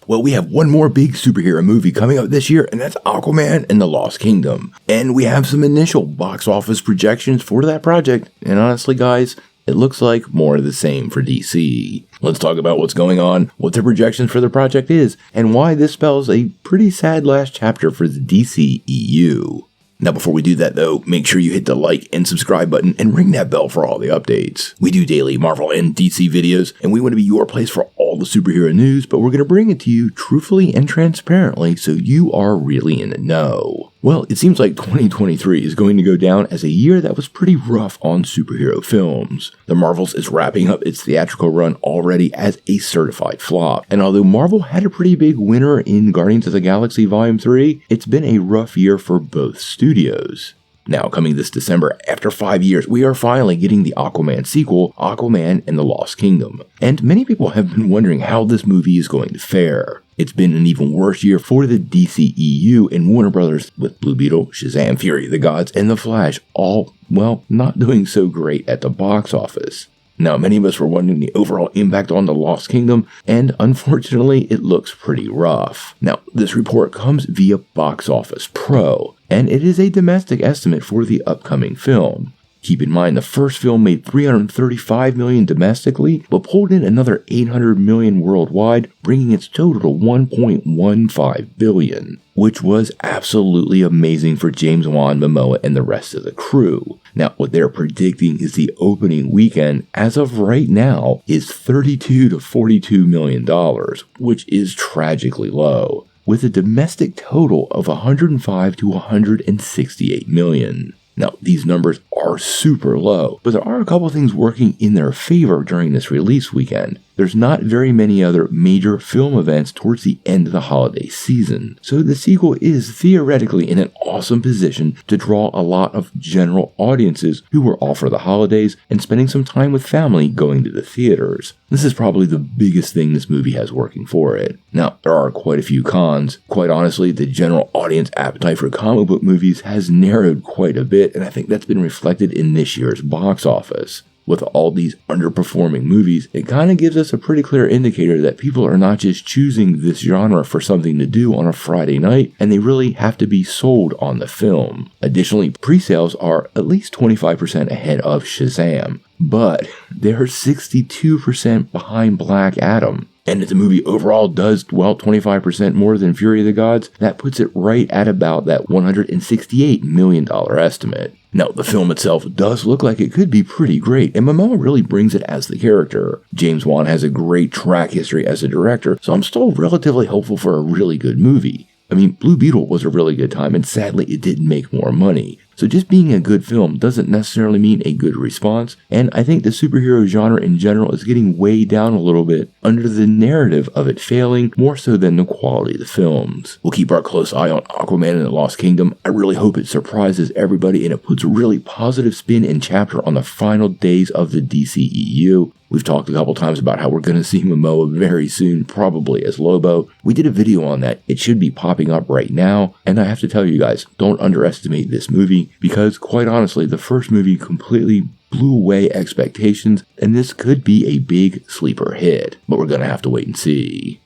Well, we have one more big superhero movie coming out this year, and that's Aquaman and the Lost Kingdom. And we have some initial box office projections for that project, and honestly guys, it looks like more of the same for DC. Let's talk about what's going on, what the projections for the project is, and why this spells a pretty sad last chapter for the DCEU. Now before we do that though, make sure you hit the like and subscribe button and ring that bell for all the updates. We do daily Marvel and DC videos, and we want to be your place for all the superhero news, but we're going to bring it to you truthfully and transparently so you are really in the know. Well, it seems like 2023 is going to go down as a year that was pretty rough on superhero films. The Marvels is wrapping up its theatrical run already as a certified flop, and although Marvel had a pretty big winner in Guardians of the Galaxy Volume 3, it's been a rough year for both studios. Now, coming this December, after 5 years, we are finally getting the Aquaman sequel, Aquaman and the Lost Kingdom. And many people have been wondering how this movie is going to fare. It's been an even worse year for the DCEU and Warner Brothers, with Blue Beetle, Shazam, Fury of the Gods, and The Flash all, well, not doing so great at the box office. Now, many of us were wondering the overall impact on the Lost Kingdom, and unfortunately, it looks pretty rough. Now, this report comes via Box Office Pro, and it is a domestic estimate for the upcoming film. Keep in mind, the first film made $335 million domestically, but pulled in another $800 million worldwide, bringing its total to $1.15 billion, which was absolutely amazing for James Wan, Momoa, and the rest of the crew. Now, what they're predicting is the opening weekend, as of right now, is $32 to $42 million, which is tragically low, with a domestic total of $105 to $168 million. Now, these numbers are super low, but there are a couple things working in their favor during this release weekend. There's not very many other major film events towards the end of the holiday season, so the sequel is theoretically in an awesome position to draw a lot of general audiences who are off for the holidays and spending some time with family going to the theaters. This is probably the biggest thing this movie has working for it. Now, there are quite a few cons. Quite honestly, the general audience appetite for comic book movies has narrowed quite a bit, and I think that's been reflected in this year's box office. With all these underperforming movies, it kind of gives us a pretty clear indicator that people are not just choosing this genre for something to do on a Friday night, and they really have to be sold on the film. Additionally, pre-sales are at least 25% ahead of Shazam, but they're 62% behind Black Adam. And if the movie overall does, well, 25% more than Fury of the Gods, that puts it right at about that $168 million estimate. Now, the film itself does look like it could be pretty great, and Momoa really brings it as the character. James Wan has a great track history as a director, so I'm still relatively hopeful for a really good movie. I mean, Blue Beetle was a really good time, and sadly it didn't make more money. So just being a good film doesn't necessarily mean a good response, and I think the superhero genre in general is getting way down a little bit under the narrative of it failing more so than the quality of the films. We'll keep our close eye on Aquaman and the Lost Kingdom. I really hope it surprises everybody and it puts a really positive spin and chapter on the final days of the DCEU. We've talked a couple times about how we're going to see Momoa very soon, probably as Lobo. We did a video on that. It should be popping up right now, and I have to tell you guys, don't underestimate this movie, because quite honestly, the first movie completely blew away expectations, and this could be a big sleeper hit, but we're going to have to wait and see.